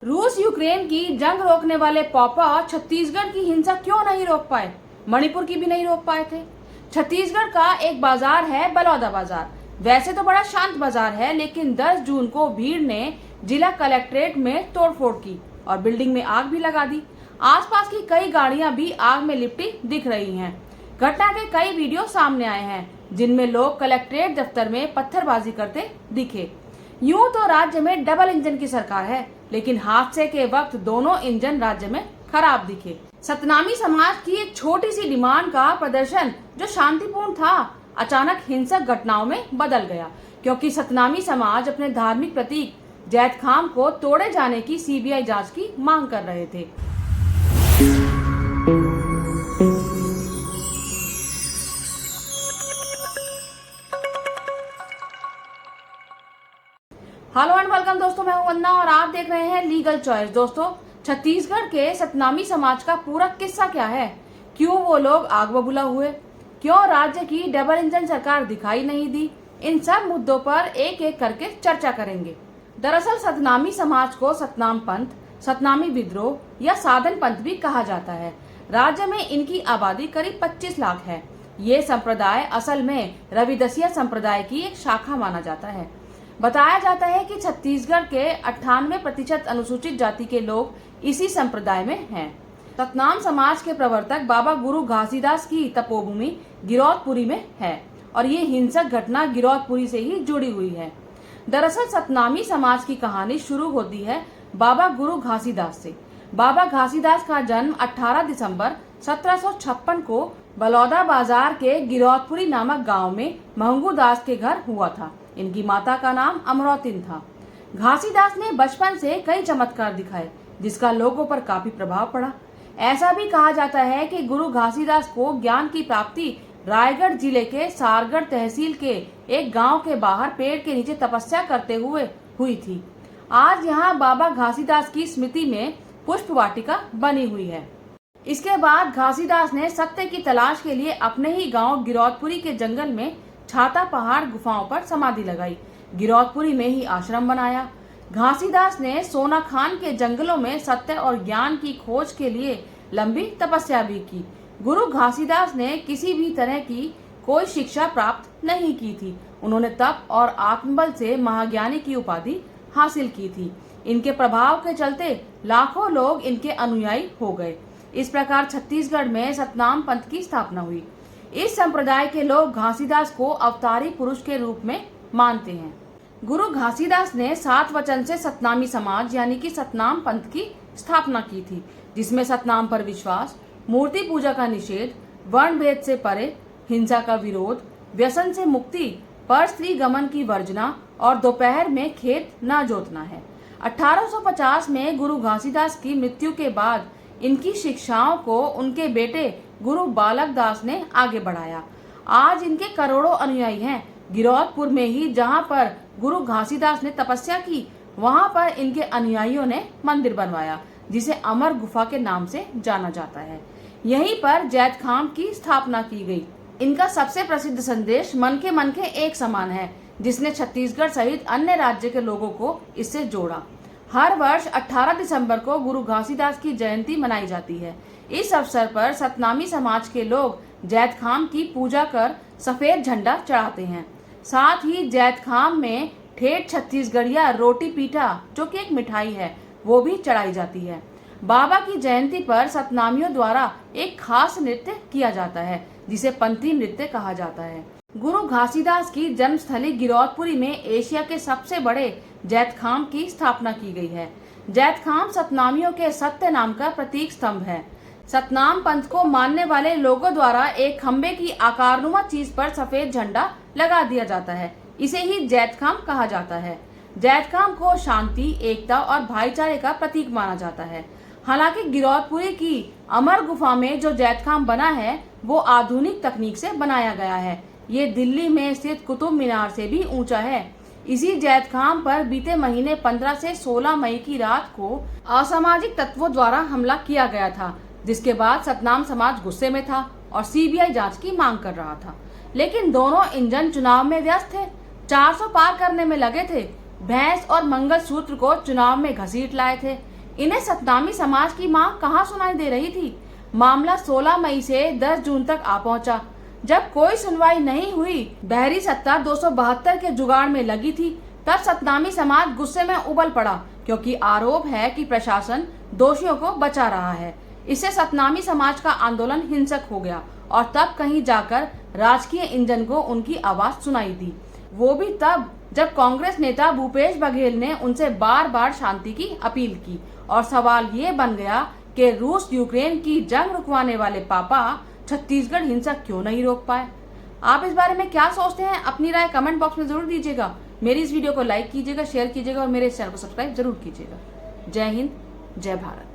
रूस यूक्रेन की जंग रोकने वाले पापा छत्तीसगढ़ की हिंसा क्यों नहीं रोक पाए? मणिपुर की भी नहीं रोक पाए थे। छत्तीसगढ़ का एक बाजार है बलौदा बाजार। वैसे तो बड़ा शांत बाजार है, लेकिन 10 जून को भीड़ ने जिला कलेक्ट्रेट में तोड़फोड़ की और बिल्डिंग में आग भी लगा दी। आसपास की कई गाड़ियां भी आग में लिपटी दिख रही हैं। घटना के कई वीडियो सामने आए हैं, जिनमें लोग कलेक्ट्रेट दफ्तर में पत्थरबाजी करते दिखे। यूं तो राज्य में डबल इंजन की सरकार है, लेकिन हादसे के वक्त दोनों इंजन राज्य में खराब दिखे। सतनामी समाज की एक छोटी सी डिमांड का प्रदर्शन जो शांतिपूर्ण था, अचानक हिंसक घटनाओं में बदल गया, क्योंकि सतनामी समाज अपने धार्मिक प्रतीक जैत खाम को तोड़े जाने की सीबीआई जांच की मांग कर रहे थे। हेलो एंड वेलकम दोस्तों, मैं हूं वंदना और आप देख रहे हैं लीगल चॉइस। दोस्तों, छत्तीसगढ़ के सतनामी समाज का पूरा किस्सा क्या है? क्यों वो लोग आग बबूला हुए? क्यों राज्य की डबल इंजन सरकार दिखाई नहीं दी? इन सब मुद्दों पर एक एक करके चर्चा करेंगे। दरअसल सतनामी समाज को सतनाम पंथ, सतनामी विद्रोह या साधन पंथ भी कहा जाता है। राज्य में इनकी आबादी करीब 25 लाख है। ये संप्रदाय असल में रविदसिया संप्रदाय की एक शाखा माना जाता है। बताया जाता है कि छत्तीसगढ़ के 98% अनुसूचित जाति के लोग इसी संप्रदाय में हैं। सतनाम समाज के प्रवर्तक बाबा गुरु घासीदास की तपोभूमि गिरौदपुरी में है और ये हिंसक घटना गिरौदपुरी से ही जुड़ी हुई है। दरअसल सतनामी समाज की कहानी शुरू होती है बाबा गुरु घासीदास से। बाबा घासीदास का जन्म 18 दिसंबर 1756 को बलौदा बाजार के गिरौदपुरी नामक गांव में महंगू दास के घर हुआ था। इनकी माता का नाम अमरौतिन था। घासीदास ने बचपन से कई चमत्कार दिखाए, जिसका लोगों पर काफी प्रभाव पड़ा। ऐसा भी कहा जाता है कि गुरु घासीदास को ज्ञान की प्राप्ति रायगढ़ जिले के सारगढ़ तहसील के एक गांव के बाहर पेड़ के नीचे तपस्या करते हुए हुई थी। आज यहाँ बाबा घासीदास की स्मृति में पुष्प वाटिका बनी हुई है। इसके बाद घासीदास ने सत्य की तलाश के लिए अपने ही गांव गिरौदपुरी के जंगल में छाता पहाड़ गुफाओं पर समाधि लगाई। गिरौदपुरी में ही आश्रम बनाया। घासीदास ने सोना खान के जंगलों में सत्य और ज्ञान की खोज के लिए लंबी तपस्या भी की। गुरु घासीदास ने किसी भी तरह की कोई शिक्षा प्राप्त नहीं की थी। उन्होंने तप और आत्मबल से महाज्ञानी की उपाधि हासिल की थी। इनके प्रभाव के चलते लाखों लोग इनके अनुयायी हो गए। इस प्रकार छत्तीसगढ़ में सतनाम पंथ की स्थापना हुई। इस संप्रदाय के लोग घासीदास को अवतारी पुरुष के रूप में मानते हैं। गुरु घासीदास ने 7 वचन से सतनामी समाज यानी कि सतनाम पंथ की स्थापना की थी, जिसमें सतनाम पर विश्वास, मूर्ति पूजा का निषेध, वर्ण भेद से परे, हिंसा का विरोध, व्यसन से मुक्ति, पर स्त्री गमन की वर्जना और दोपहर में खेत न जोतना है। 1850 में गुरु घासीदास की मृत्यु के बाद इनकी शिक्षाओं को उनके बेटे गुरु बालक दास ने आगे बढ़ाया। आज इनके करोड़ों अनुयायी हैं। गिरौदपुर में ही जहां पर गुरु घासीदास ने तपस्या की, वहां पर इनके अनुयायियों ने मंदिर बनवाया, जिसे अमर गुफा के नाम से जाना जाता है। यहीं पर जैत खाम की स्थापना की गई। इनका सबसे प्रसिद्ध संदेश मन के एक समान है, जिसने छत्तीसगढ़ सहित अन्य राज्य के लोगों को इससे जोड़ा। हर वर्ष 18 दिसंबर को गुरु घासीदास की जयंती मनाई जाती है। इस अवसर पर सतनामी समाज के लोग जैत खाम की पूजा कर सफेद झंडा चढ़ाते हैं। साथ ही जैत खाम में ठेठ छत्तीसगढ़िया रोटी पीठा, जो कि एक मिठाई है, वो भी चढ़ाई जाती है। बाबा की जयंती पर सतनामियों द्वारा एक खास नृत्य किया जाता है, जिसे पंथी नृत्य कहा जाता है। गुरु घासीदास की जन्मस्थली गिरौदपुरी में एशिया के सबसे बड़े जैत खाम की स्थापना की गई है। जैत खाम सतनामियों के सत्य नाम का प्रतीक स्तंभ है। सतनाम पंथ को मानने वाले लोगों द्वारा एक खंबे की आकारनुमा चीज पर सफेद झंडा लगा दिया जाता है। इसे ही जैत खाम कहा जाता है। जैत खाम को शांति, एकता और भाईचारे का प्रतीक माना जाता है। हालांकि गिरौदपुरी की अमर गुफा में जो जैत खाम बना है, वो आधुनिक तकनीक से बनाया गया है। ये दिल्ली में स्थित कुतुब मीनार से भी ऊंचा है। इसी जैत खाम पर बीते महीने 15 से 16 मई की रात को असामाजिक तत्वों द्वारा हमला किया गया था, जिसके बाद सतनाम समाज गुस्से में था और सीबीआई जांच की मांग कर रहा था। लेकिन दोनों इंजन चुनाव में व्यस्त थे, 400 पार करने में लगे थे। भैंस और मंगलसूत्र को चुनाव में घसीट लाए थे। इन्हें सतनामी समाज की मांग कहाँ सुनाई दे रही थी। मामला 16 मई से 10 जून तक आ पहुंचा। जब कोई सुनवाई नहीं हुई, बहरी सत्ता 272 के जुगाड़ में लगी थी, तब सतनामी समाज गुस्से में उबल पड़ा, क्योंकि आरोप है कि प्रशासन दोषियों को बचा रहा है। इससे सतनामी समाज का आंदोलन हिंसक हो गया और तब कहीं जाकर राजकीय इंजन को उनकी आवाज सुनाई दी। वो भी तब जब कांग्रेस नेता भूपेश बघेल ने उनसे बार बार शांति की अपील की और सवाल ये बन गया कि रूस यूक्रेन की जंग रुकवाने वाले पापा छत्तीसगढ़ हिंसा क्यों नहीं रोक पाए। आप इस बारे में क्या सोचते हैं? अपनी राय कमेंट बॉक्स में जरूर दीजिएगा। मेरी इस वीडियो को लाइक कीजिएगा, शेयर कीजिएगा और मेरे इस चैनल को सब्सक्राइब जरूर कीजिएगा। जय हिंद, जय भारत।